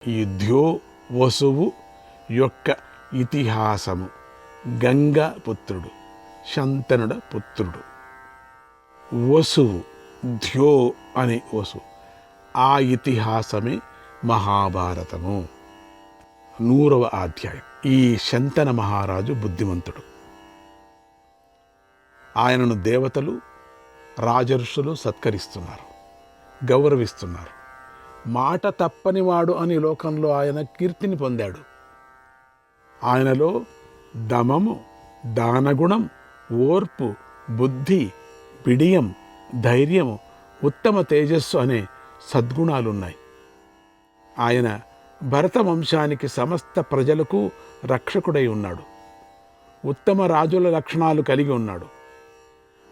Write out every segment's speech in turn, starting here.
ఈ వసువు యొక్క ఇతిహాసము. గంగ పుత్రుడు, శంతనుడ పుత్రుడు. వసువు ధ్యో అనే వసువు. ఆ ఇతిహాసమే మహాభారతము. 100వ అధ్యాయం. ఈ శంతన మహారాజు బుద్ధిమంతుడు. ఆయనను దేవతలు, రాజర్షులు సత్కరిస్తున్నారు, గౌరవిస్తున్నారు. మాట తప్పనివాడు అని లోకంలో ఆయన కీర్తిని పొందాడు. ఆయనలో దమము, దానగుణం, ఓర్పు, బుద్ధి, బిడియం, ధైర్యము, ఉత్తమ తేజస్సు అనే సద్గుణాలున్నాయి. ఆయన భరత వంశానికి సమస్త ప్రజలకు రక్షకుడై ఉన్నాడు. ఉత్తమ రాజుల లక్షణాలు కలిగి ఉన్నాడు.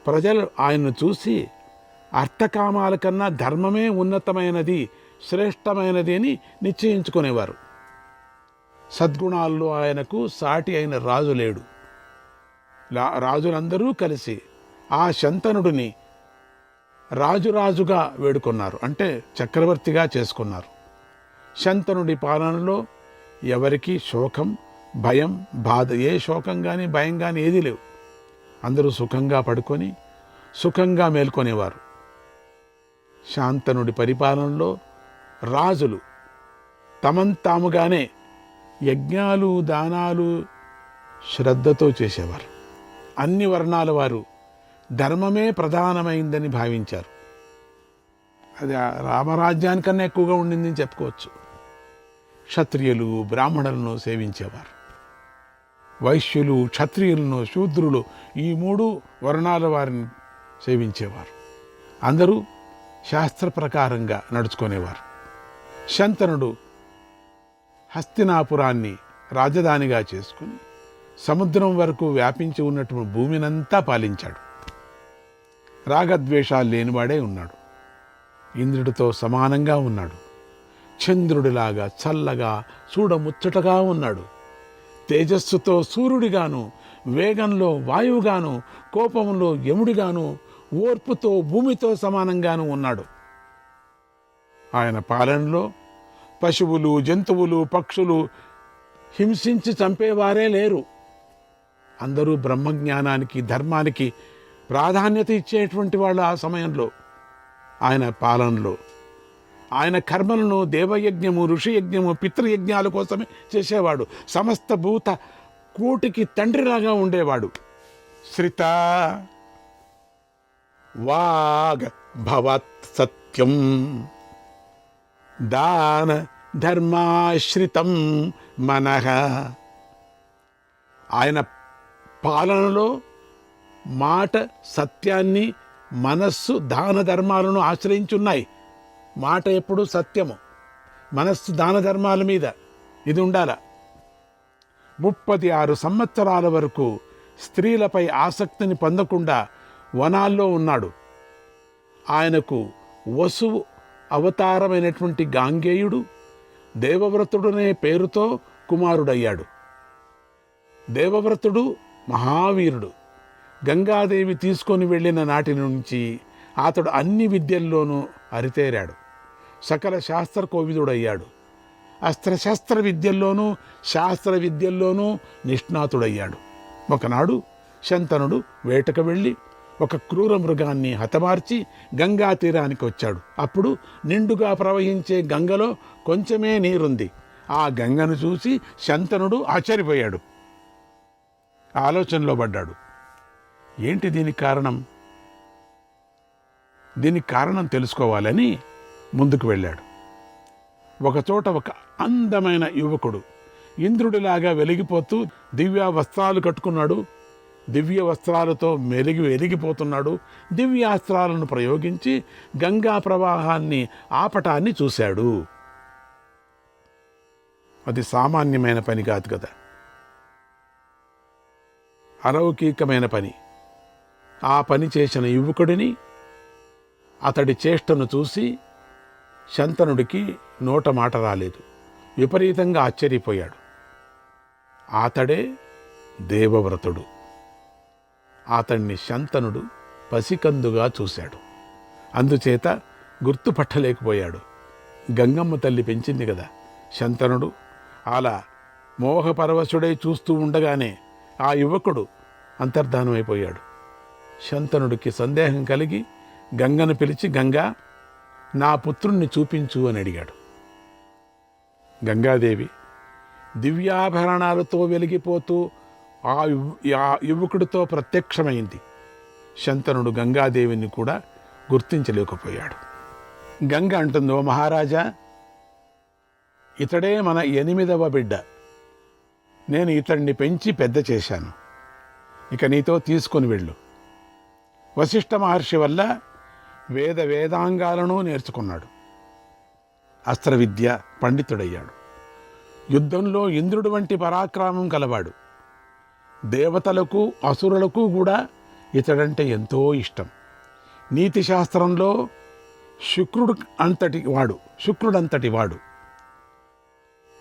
ప్రజలు ఆయన్ను చూసి అర్థకామాల కన్నా ధర్మమే ఉన్నతమైనది, శ్రేష్టమైనది అని నిశ్చయించుకునేవారు. సద్గుణాల్లో ఆయనకు సాటి అయిన రాజు లేడు. రాజులందరూ కలిసి ఆ శంతనుడిని రాజుగా వేడుకున్నారు, అంటే చక్రవర్తిగా చేసుకున్నారు. శంతనుడి పాలనలో ఎవరికి శోకం, భయం, బాధ, ఏ శోకం కానీ భయం కానీ ఏదీ లేవు. అందరూ సుఖంగా పడుకొని సుఖంగా మేల్కొనేవారు. శాంతనుడి పరిపాలనలో రాజులు తమంతాముగానే యజ్ఞాలు, దానాలు శ్రద్ధతో చేసేవారు. అన్ని వర్ణాల వారు ధర్మమే ప్రధానమైందని భావించారు. అది రామరాజ్యానికన్నా ఎక్కువగా ఉండిందని చెప్పుకోవచ్చు. క్షత్రియులు బ్రాహ్మణులను సేవించేవారు. వైశ్యులు క్షత్రియులను, శూద్రులు ఈ 3 వర్ణాల వారిని సేవించేవారు. అందరూ శాస్త్ర ప్రకారంగా నడుచుకునేవారు. శంతనుడు హస్తినాపురాన్ని రాజధానిగా చేసుకుని సముద్రం వరకు వ్యాపించి ఉన్నటువంటి భూమినంతా పాలించాడు. రాగద్వేషాలు లేనివాడే ఉన్నాడు. ఇంద్రుడితో సమానంగా ఉన్నాడు. చంద్రుడిలాగా చల్లగా చూడముచ్చటగా ఉన్నాడు. తేజస్సుతో సూర్యుడిగాను, వేగంలో వాయువుగాను, కోపంలో యముడిగాను, ఓర్పుతో భూమితో సమానంగాను ఉన్నాడు. ఆయన పాలనలో పశువులు, జంతువులు, పక్షులు హింసించి చంపేవారే లేరు. అందరూ బ్రహ్మజ్ఞానానికి, ధర్మానికి ప్రాధాన్యత ఇచ్చేటువంటి వాళ్ళు ఆ సమయంలో. ఆయన పాలనలో ఆయన కర్మలను దేవయజ్ఞము, ఋషియజ్ఞము, పితృయజ్ఞాల కోసమే చేసేవాడు. సమస్త భూత కోటికి తండ్రిలాగా ఉండేవాడు. శ్రిత వాగ్ భవత్ సత్యం దాన ధర్మాశ్రితం మనః. ఆయన పాలనలో మాట సత్యాన్ని, మనస్సు దాన ధర్మాలను ఆశ్రయించున్నాయి. మాట ఎప్పుడు సత్యము, మనస్సు దాన ధర్మాల మీద ఇది ఉండాల. 36 సంవత్సరాల వరకు స్త్రీలపై ఆసక్తిని పొందకుండా వనాల్లో ఉన్నాడు. ఆయనకు వసువు అవతారమైనటువంటి గాంగేయుడు దేవవ్రతుడనే పేరుతో కుమారుడయ్యాడు. దేవవ్రతుడు మహావీరుడు. గంగాదేవి తీసుకొని వెళ్ళిన నాటి నుంచి అతడు అన్ని విద్యల్లోనూ అరితేరాడు. సకల శాస్త్ర కోవిదుడయ్యాడు. అస్త్రశస్త్ర విద్యల్లోనూ శాస్త్ర విద్యల్లోనూ నిష్ణాతుడయ్యాడు. ఒకనాడు శంతనుడు వేటకు వెళ్ళి ఒక క్రూర మృగాన్ని హతమార్చి గంగా తీరానికి వచ్చాడు. అప్పుడు నిండుగా ప్రవహించే గంగలో కొంచెమే నీరుంది. ఆ గంగను చూసి శంతనుడు ఆశ్చర్యపోయాడు. ఆలోచనలో పడ్డాడు. ఏంటి దీనికి కారణం? దీనికి కారణం తెలుసుకోవాలని ముందుకు వెళ్ళాడు. ఒకచోట ఒక అందమైన యువకుడు ఇంద్రుడిలాగా వెలిగిపోతూ దివ్య వస్త్రాలు కట్టుకున్నాడు. దివ్య వస్త్రాలతో వెలిగిపోతున్నాడు. దివ్యాస్త్రాలను ప్రయోగించి గంగా ప్రవాహాన్ని ఆపటాన్ని చూశాడు. అది సామాన్యమైన పని కాదు కదా, అలౌకికమైన పని. ఆ పని చేసిన యువకుడిని, అతడి చేష్టను చూసి శంతనుడికి నోట మాట రాలేదు. విపరీతంగా ఆశ్చర్యపోయాడు. అతడే దేవవ్రతుడు. అతన్ని శంతనుడు పసికందుగా చూశాడు. అందుచేత గుర్తుపట్టలేకపోయాడు. గంగమ్మ తల్లి పెంచింది కదా శంతనుడు. అలా మోహపరవశుడై చూస్తూ ఉండగానే ఆ యువకుడు అంతర్ధానమైపోయాడు. శంతనుడికి సందేహం కలిగి గంగను పిలిచి, గంగా, నా పుత్రుణ్ణి చూపించు అని అడిగాడు. గంగాదేవి దివ్యాభరణాలతో వెలిగిపోతూ ఆ యువకుడితో ప్రత్యక్షమైంది. శంతనుడు గంగాదేవిని కూడా గుర్తించలేకపోయాడు. గంగ అంటుంది, ఓ మహారాజా, ఇతడే మన 8వ బిడ్డ. నేను ఇతడిని పెంచి పెద్ద చేశాను. ఇక నీతో తీసుకొని వెళ్ళు. వశిష్ఠ మహర్షి వల్ల వేదాంగాలను నేర్చుకున్నాడు. అస్త్ర విద్య పండితుడయ్యాడు. యుద్ధంలో ఇంద్రుడు వంటి పరాక్రమం కలవాడు. దేవతలకు అసురులకు కూడా ఇతడంటే ఎంతో ఇష్టం. నీతి శాస్త్రంలో శుక్రుడంతటి వాడు.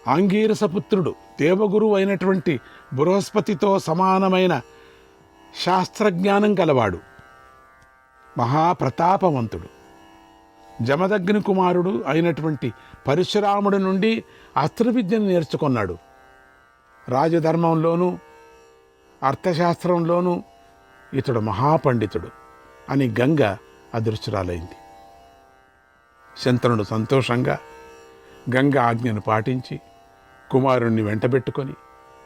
ఆంగీరసపుత్రుడు, దేవగురువు అయినటువంటి బృహస్పతితో సమానమైన శాస్త్రజ్ఞానం కలవాడు. మహాప్రతాపవంతుడు. జమదగ్ని కుమారుడు అయినటువంటి పరశురాముడి నుండి అస్త్రవిద్యను నేర్చుకున్నాడు. రాజధర్మంలోనూ అర్థశాస్త్రంలోనూ ఇతడు మహాపండితుడు అని గంగ అదృశ్యురాలైంది. శంతనుడు సంతోషంగా గంగ ఆజ్ఞను పాటించి కుమారుణ్ణి వెంటబెట్టుకొని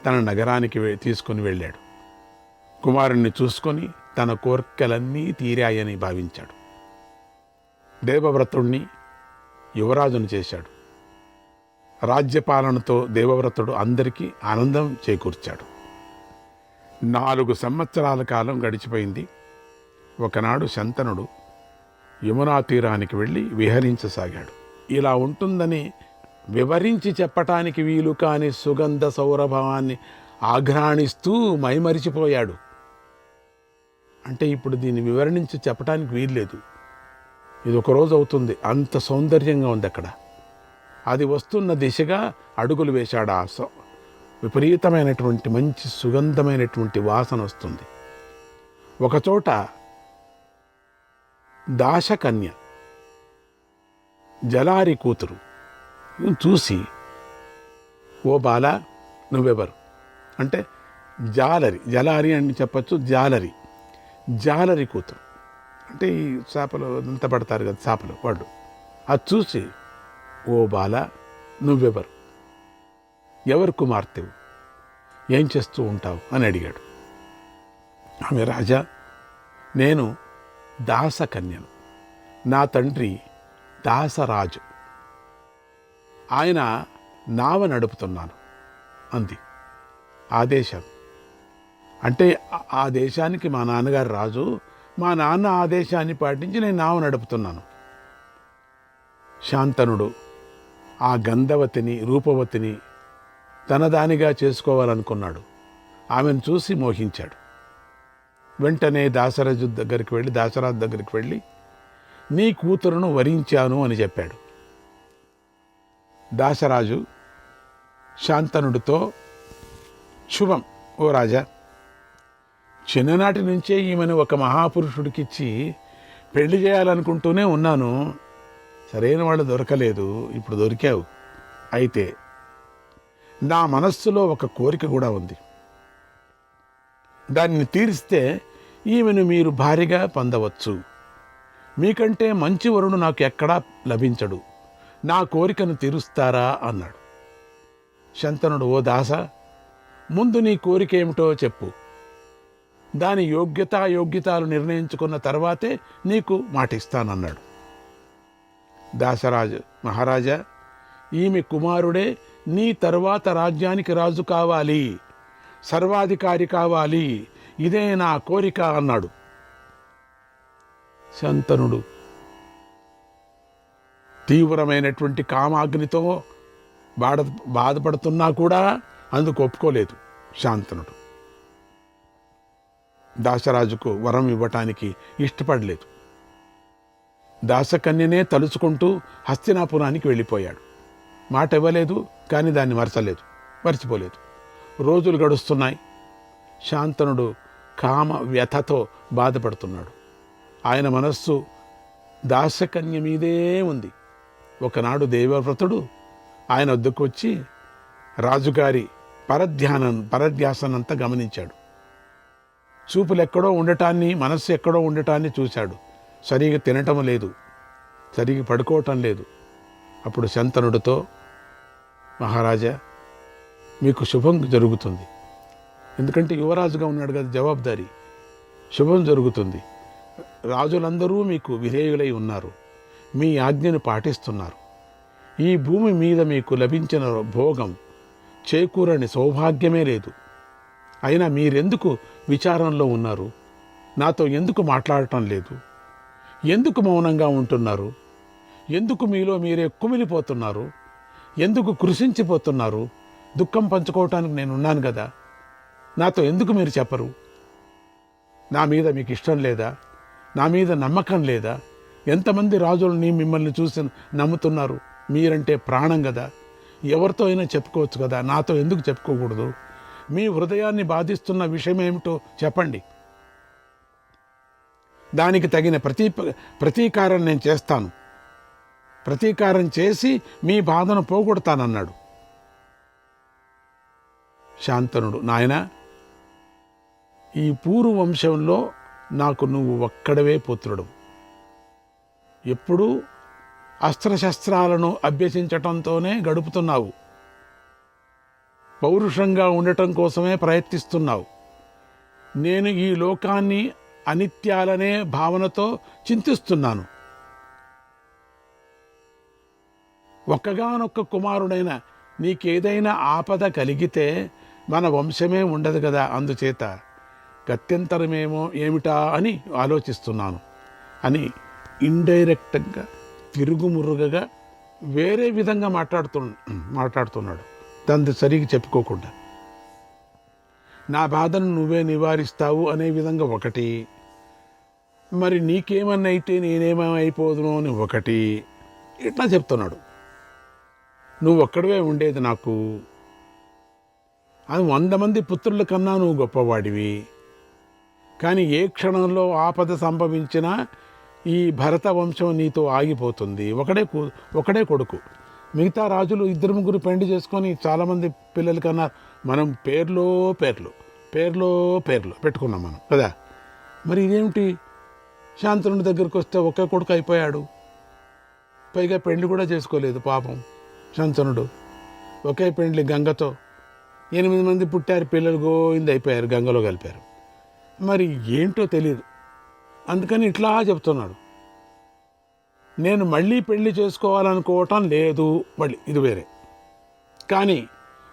తన నగరానికి తీసుకుని వెళ్ళాడు. కుమారుణ్ణి చూసుకొని తన కోర్కెలన్నీ తీరాయని భావించాడు. దేవవ్రతుణ్ణి యువరాజును చేశాడు. రాజ్యపాలనతో దేవవ్రతుడు అందరికీ ఆనందం చేకూర్చాడు. 4 సంవత్సరాల కాలం గడిచిపోయింది. ఒకనాడు శంతనుడు యమునా తీరానికి వెళ్ళి విహరించసాగాడు. ఇలా ఉంటుందని వివరించి చెప్పటానికి వీలు కాని సుగంధ సౌరభావాన్ని ఆఘ్రాణిస్తూ మైమరిచిపోయాడు. అంటే ఇప్పుడు దీన్ని వివరించి చెప్పటానికి వీల్లేదు. ఇది ఒకరోజు అవుతుంది, అంత సౌందర్యంగా ఉంది అక్కడ. అది వస్తున్న దిశగా అడుగులు వేశాడు. ఆ విపరీతమైనటువంటి మంచి సుగంధమైనటువంటి వాసన వస్తుంది. ఒకచోట దాశకన్య, జలారి కూతురు చూసి, ఓ బాల, నువ్వెవరు అంటే జలారి అని చెప్పచ్చు. జాలరి కూతురు అంటే ఈ చేపలు అంత పడతారు కదా చేపలు వాళ్ళు. అది చూసి, ఓ బాల, నువ్వెవరు, ఎవరు కుమార్తెవు, ఏం చేస్తూ ఉంటావు అని అడిగాడు. ఆమె, రాజా, నేను దాసకన్యను. నా తండ్రి దాసరాజు. ఆయన నావ నడుపుతున్నాను అంది. ఆదేశం అంటే ఆ దేశానికి మా నాన్నగారు రాజు, మా నాన్న ఆదేశాన్ని పాటించి నేను నావ నడుపుతున్నాను. శాంతనుడు ఆ గంధవతిని, రూపవతిని తనదానిగా చేసుకోవాలనుకున్నాడు. ఆమెను చూసి మోహించాడు. వెంటనే దాశరాజు దగ్గరికి వెళ్ళి నీ కూతురును వరించాను అని చెప్పాడు. దాశరాజు శాంతనుడితో, శుభం ఓ రాజా, చిన్ననాటి నుంచే ఈమెను ఒక మహాపురుషుడికిచ్చి పెళ్లి చేయాలనుకుంటూనే ఉన్నాను. సరైన వాళ్ళు దొరకలేదు, ఇప్పుడు దొరికావు. అయితే నా మనస్సులో ఒక కోరిక కూడా ఉంది. దాన్ని తీరిస్తే ఈమెను మీరు భార్యగా పొందవచ్చు. మీకంటే మంచి వరుడు నాకు ఎక్కడా లభించడు. నా కోరికను తీరుస్తారా అన్నాడు. శంతనుడు, ఓ దాస, ముందు నీ కోరిక ఏమిటో చెప్పు. దాని యోగ్యతాలు నిర్ణయించుకున్న తర్వాతే నీకు మాటిస్తానన్నాడు. దాసరాజు, మహారాజా, ఈమె కుమారుడే నీ తరువాత రాజ్యానికి రాజు కావాలి, సర్వాధికారి కావాలి, ఇదే నా కోరిక అన్నాడు. శంతనుడు తీవ్రమైనటువంటి కామాగ్నితో బాధపడుతున్నా కూడా అందుకు ఒప్పుకోలేదు శాంతనుడు. దాశరాజుకు వరం ఇవ్వటానికి ఇష్టపడలేదు. దాసకన్యనే తలుచుకుంటూ హస్తినాపురానికి వెళ్ళిపోయాడు. మాట ఇవ్వలేదు, కానీ దాన్ని మరచిపోలేదు. రోజులు గడుస్తున్నాయి. శాంతనుడు కామ వ్యథతో బాధపడుతున్నాడు. ఆయన మనస్సు దాసకన్య మీదే ఉంది. ఒకనాడు దేవవ్రతుడు ఆయన వద్దకు వచ్చి రాజుగారి పరధ్యాసనంతా గమనించాడు. చూపులు ఎక్కడో ఉండటాన్ని, మనస్సు ఎక్కడో ఉండటాన్ని చూశాడు. సరిగా తినటం లేదు, సరిగా పడుకోవటం లేదు. అప్పుడు శంతనుడితో, మహారాజా, మీకు శుభం జరుగుతుంది. ఎందుకంటే యువరాజుగా ఉన్నాడు కదా, జవాబుదారీ. శుభం జరుగుతుంది. రాజులందరూ మీకు విధేయులై ఉన్నారు, మీ ఆజ్ఞను పాటిస్తున్నారు. ఈ భూమి మీద మీకు లభించిన భోగం చేకూరని సౌభాగ్యమే లేదు. అయినా మీరెందుకు విచారంలో ఉన్నారు? నాతో ఎందుకు మాట్లాడటం లేదు? ఎందుకు మౌనంగా ఉంటున్నారు? ఎందుకు మీలో మీరే కుమిలిపోతున్నారు? ఎందుకు కృషించిపోతున్నారు? దుఃఖం పంచుకోవటానికి నేనున్నాను కదా, నాతో ఎందుకు మీరు చెప్పరు? నా మీద మీకు ఇష్టం లేదా? నా మీద నమ్మకం లేదా? ఎంతమంది రాజులని మిమ్మల్ని చూసి నమ్ముతున్నారు. మీరంటే ప్రాణం కదా, ఎవరితో అయినా చెప్పుకోవచ్చు కదా, నాతో ఎందుకు చెప్పుకోకూడదు? మీ హృదయాన్ని బాధిస్తున్న విషయం ఏమిటో చెప్పండి. దానికి తగిన ప్రతీకారం నేను చేస్తాను. ప్రతీకారం చేసి మీ బాధను పోగొడతానన్నాడు. శాంతనుడు, నాయనా, ఈ పూర్వ వంశంలో నాకు నువ్వు ఒక్కడవే పుత్రుడు. ఎప్పుడూ అస్త్రశస్త్రాలను అభ్యసించటంతోనే గడుపుతున్నావు. పౌరుషంగా ఉండటం కోసమే ప్రయత్నిస్తున్నావు. నేను ఈ లోకాన్ని అనిత్యాలనే భావనతో చింతిస్తున్నాను. ఒక్కగానొక్క కుమారుడైన నీకేదైనా ఆపద కలిగితే మన వంశమే ఉండదు కదా, అందుచేత గత్యంతరమేమో ఏమిటా అని ఆలోచిస్తున్నాను అని ఇండైరెక్ట్గా, తిరుగుమురుగగా, వేరే విధంగా మాట్లాడుతున్నాడు. దాన్ని సరిగ్గా చెప్పుకోకుండా. నా బాధను నువ్వే నివారిస్తావు అనే విధంగా ఒకటి, మరి నీకేమన్నా అయితే నేనేమైపోదును అని ఒకటి, ఇట్లా చెప్తున్నాడు. నువ్వు ఒక్కడవే ఉండేది నాకు, అది 100 మంది పుత్రుల కన్నా నువ్వు గొప్పవాడివి. కానీ ఏ క్షణంలో ఆపద సంభవించినా ఈ భరత వంశం నీతో ఆగిపోతుంది. ఒకడే కొడుకు. మిగతా రాజులు 2-3 పెండి చేసుకొని చాలామంది పిల్లల కన్నా మనం పేర్లో పెట్టుకున్నాం మనం కదా. మరి ఇదేమిటి? శాంతనుడి దగ్గరికి వస్తే ఒకే కొడుకు అయిపోయాడు. పైగా పెండ్లి కూడా చేసుకోలేదు పాపం శాంతనుడు. ఒకే పెండ్లి గంగతో 8 మంది పుట్టారు, పిల్లలు గోయింది అయిపోయారు, గంగలో కలిపారు. మరి ఏంటో తెలియదు. అందుకని ఇట్లా చెప్తున్నాడు, నేను మళ్ళీ పెళ్లి చేసుకోవాలనుకోవటం లేదు. మళ్ళీ ఇది వేరే. కానీ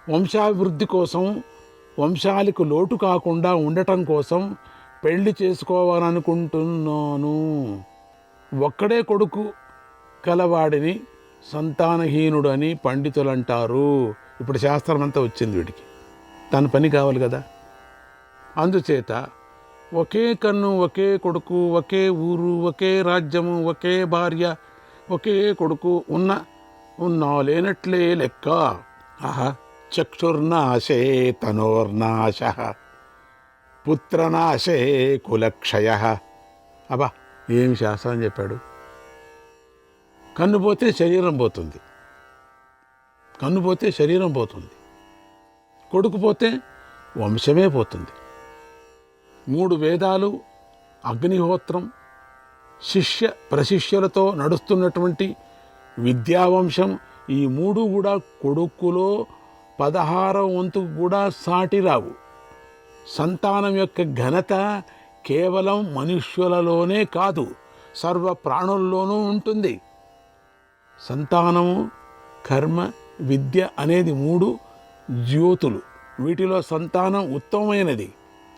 వంశాభివృద్ధి కోసం, వంశాలకు లోటు కాకుండా ఉండటం కోసం పెళ్లి చేసుకోవాలనుకుంటున్నాను. ఒక్కడే కొడుకు కలవాడిని సంతానహీనుడు అని పండితులు అంటారు. ఇప్పుడు శాస్త్రం అంతా వచ్చింది వీడికి, తన పని కావాలి కదా. అందుచేత ఒకే కన్ను, ఒకే కొడుకు, ఒకే ఊరు, ఒకే రాజ్యము, ఒకే భార్య, ఒకే కొడుకు ఉన్నా లేనట్లే లెక్క. ఆహా, చక్షుర్నాశే తనోర్నాశ, పుత్రనాశే కులక్షయ. అబ్బా, ఏమి శాస్త్రం చెప్పాడు. కన్ను పోతే శరీరం పోతుంది, కన్ను పోతే శరీరం పోతుంది, కొడుకు పోతే వంశమే పోతుంది. 3 వేదాలు, అగ్నిహోత్రం, శిష్య ప్రశిష్యులతో నడుస్తున్నటువంటి విద్యావంశం, ఈ 3 కూడా కొడుకులో 16వ వంతు కూడా సాటి రావు. సంతానం యొక్క ఘనత కేవలం మనుష్యులలోనే కాదు, సర్వ ప్రాణుల్లోనూ ఉంటుంది. సంతానము, కర్మ, విద్య అనేది 3 జ్యోతులు. వీటిలో సంతానం ఉత్తమమైనది.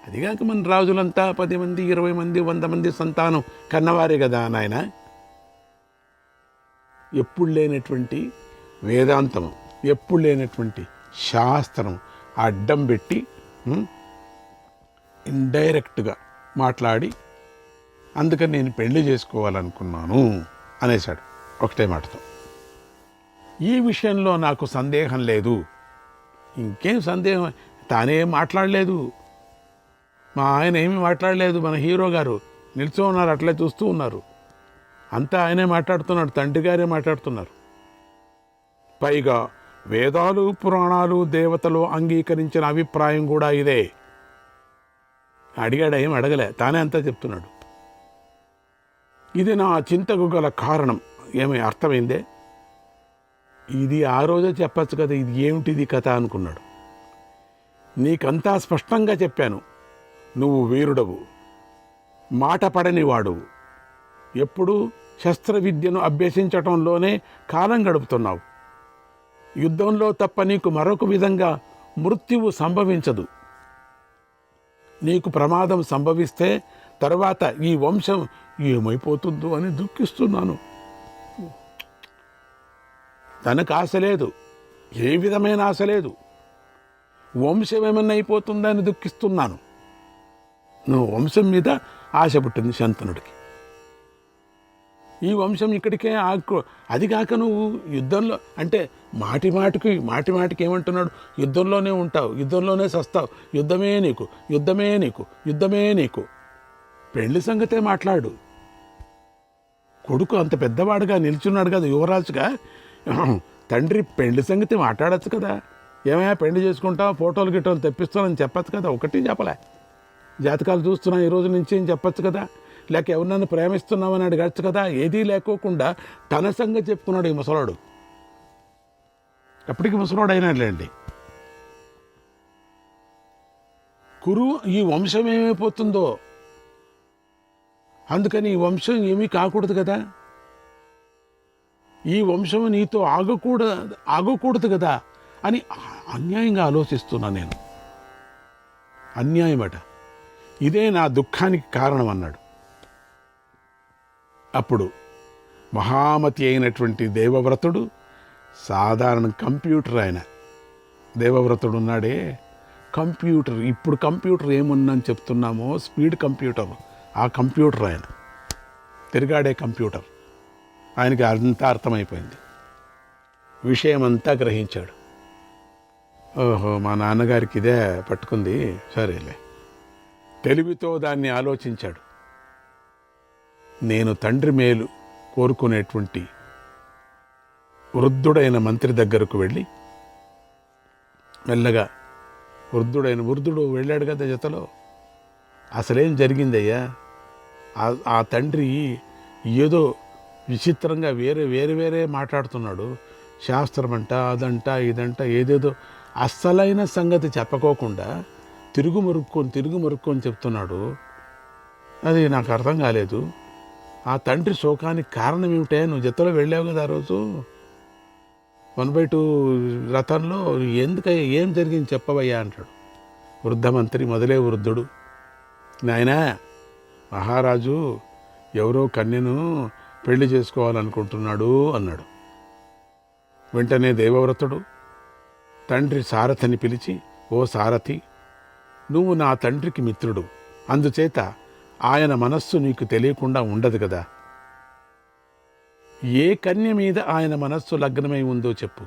అదిగాక మన రాజులంతా 10 మంది, 20 మంది, 100 మంది సంతానం కన్నవారే కదా నాయన. ఎప్పుడు లేనటువంటి వేదాంతము, ఎప్పుడు లేనటువంటి శాస్త్రం అడ్డం పెట్టి ఇండైరెక్ట్గా మాట్లాడి, అందుకని నేను పెళ్లి చేసుకోవాలనుకున్నాను అనేశాడు ఒకటే మాటతో. ఈ విషయంలో నాకు సందేహం లేదు. ఇంకేం సందేహం, తానే మాట్లాడలేదు, మా ఆయన ఏమీ మాట్లాడలేదు. మన హీరో గారు నిల్చో ఉన్నారు, అట్లే చూస్తూ ఉన్నారు. అంతా ఆయనే మాట్లాడుతున్నాడు, తండ్రి గారే మాట్లాడుతున్నారు. పైగా వేదాలు, పురాణాలు, దేవతలు అంగీకరించిన అభిప్రాయం కూడా ఇదే. అడిగాడు, ఏం అడగలే, తానే అంతా చెప్తున్నాడు. ఇది నా చింతకు గల కారణం. ఏమీ అర్థమైందే? ఇది ఆ రోజే చెప్పచ్చు కదా, ఇది ఏమిటిది కథ అనుకున్నాడు. నీకంతా స్పష్టంగా చెప్పాను. నువ్వు వీరుడవు, మాట పడని వాడువు, ఎప్పుడూ శస్త్రవిద్యను అభ్యసించటంలోనే కాలం గడుపుతున్నావు. యుద్ధంలో తప్ప నీకు మరొక విధంగా మృత్యువు సంభవించదు. నీకు ప్రమాదం సంభవిస్తే తర్వాత ఈ వంశం ఏమైపోతుందో అని దుఃఖిస్తున్నాను. తనకు ఆశ లేదు, ఏ విధమైన ఆశ లేదు. వంశం ఏమన్నా అయిపోతుందని దుఃఖిస్తున్నాను. నువ్వు వంశం మీద ఆశ పుట్టింది శంతనుడికి. ఈ వంశం ఇక్కడికే అది కాక నువ్వు యుద్ధంలో అంటే మాటి మాటికి ఏమంటున్నాడు, యుద్ధంలోనే ఉంటావు, యుద్ధంలోనే సస్తావు, యుద్ధమే నీకు, యుద్ధమే నీకు, యుద్ధమే నీకు. పెళ్లి సంగతే మాట్లాడు. కొడుకు అంత పెద్దవాడుగా నిల్చున్నాడు కదా, యువరాజుగా. తండ్రి పెళ్లి సంగతి మాట్లాడచ్చు కదా. ఏమైనా పెళ్లి చేసుకుంటావు, ఫోటోలు గిట్టోలు తెప్పిస్తానని చెప్పచ్చు కదా. ఒకటి చెప్పలే. జాతకాలు చూస్తున్నా ఈ రోజు నుంచి అని చెప్పచ్చు కదా. లేక ఎవరినన్ను ప్రేమిస్తున్నామని అడగచ్చు కదా. ఏదీ లేకోకుండా తన సంగతి చెప్పుకున్నాడు ఈ ముసలాడు. ఎప్పటికీ ముసలాడు అయినాడులేండి. ఈ వంశం ఏమైపోతుందో, అందుకని ఈ వంశం ఏమీ కాకూడదు కదా, ఈ వంశం నీతో ఆగకూడదు కదా అని అన్యాయంగా ఆలోచిస్తున్నా నేను. అన్యాయమట. ఇదే నా దుఃఖానికి కారణం అన్నాడు. అప్పుడు మహామతి అయినటువంటి దేవవ్రతుడు, సాధారణ కంప్యూటర్ ఆయన దేవవ్రతుడు ఉన్నాడే, కంప్యూటర్, ఇప్పుడు కంప్యూటర్ ఏముందని చెప్తున్నామో స్పీడ్ కంప్యూటర్, ఆ కంప్యూటర్ ఆయన, తిరిగాడే కంప్యూటర్. ఆయనకి అంతా అర్థమైపోయింది, విషయమంతా గ్రహించాడు. ఓహో, మా నాన్నగారికి ఇదే పట్టుకుంది, సరేలే. తెలివితో దాన్ని ఆలోచించాడు. నేను తండ్రి మేలు కోరుకునేటువంటి వృద్ధుడైన మంత్రి దగ్గరకు వెళ్ళి మెల్లగా, వృద్ధుడు వెళ్ళాడు కదా జతలో, అసలేం జరిగిందయ్యా, ఆ తండ్రి ఏదో విచిత్రంగా వేరే మాట్లాడుతున్నాడు, శాస్త్రం అదంట ఇదంట ఏదేదో అస్సలైన సంగతి చెప్పకోకుండా తిరుగు మరుక్కొని చెప్తున్నాడు. అది నాకు అర్థం కాలేదు. ఆ తండ్రి శోకానికి కారణం ఏమిటే? నువ్వు జతలో వెళ్ళావు కదా ఆ రోజు 1/2 రథంలో, ఎందుకయ్యా, ఏం జరిగింది చెప్పవయ్యా అంటాడు. వృద్ధమంత్రి మొదలే వృద్ధుడు, నాయనా, మహారాజు ఎవరో కన్యను పెళ్లి చేసుకోవాలనుకుంటున్నాడు అన్నాడు. వెంటనే దేవవ్రతుడు తండ్రి సారథిని పిలిచి, ఓ సారథి, నువ్వు నా తండ్రికి మిత్రుడు, అందుచేత ఆయన మనస్సు నీకు తెలియకుండా ఉండదు కదా. ఏ కన్య మీద ఆయన మనస్సు లగ్నమై ఉందో చెప్పు,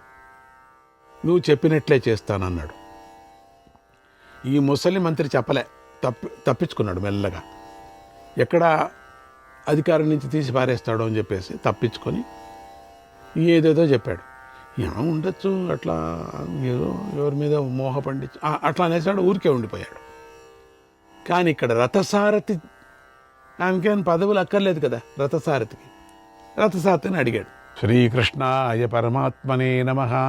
నువ్వు చెప్పినట్లే చేస్తానన్నాడు. ఈ ముసలి మంత్రి చెప్పలే, తప్పించుకున్నాడు మెల్లగా. ఎక్కడ అధికారం నుంచి తీసి పారేస్తాడో అని చెప్పేసి తప్పించుకొని ఏదేదో చెప్పాడు. ఉండొచ్చు అట్లా, ఏదో ఎవరి మీద మోహ పండించి అట్లా అనేసాడు, ఊరికే ఉండిపోయాడు. కానీ ఇక్కడ రథసారథి, ఆమెకేమైనా పదవులు అక్కర్లేదు కదా రథసారథిని అడిగాడు. శ్రీకృష్ణాయ పరమాత్మనే నమః.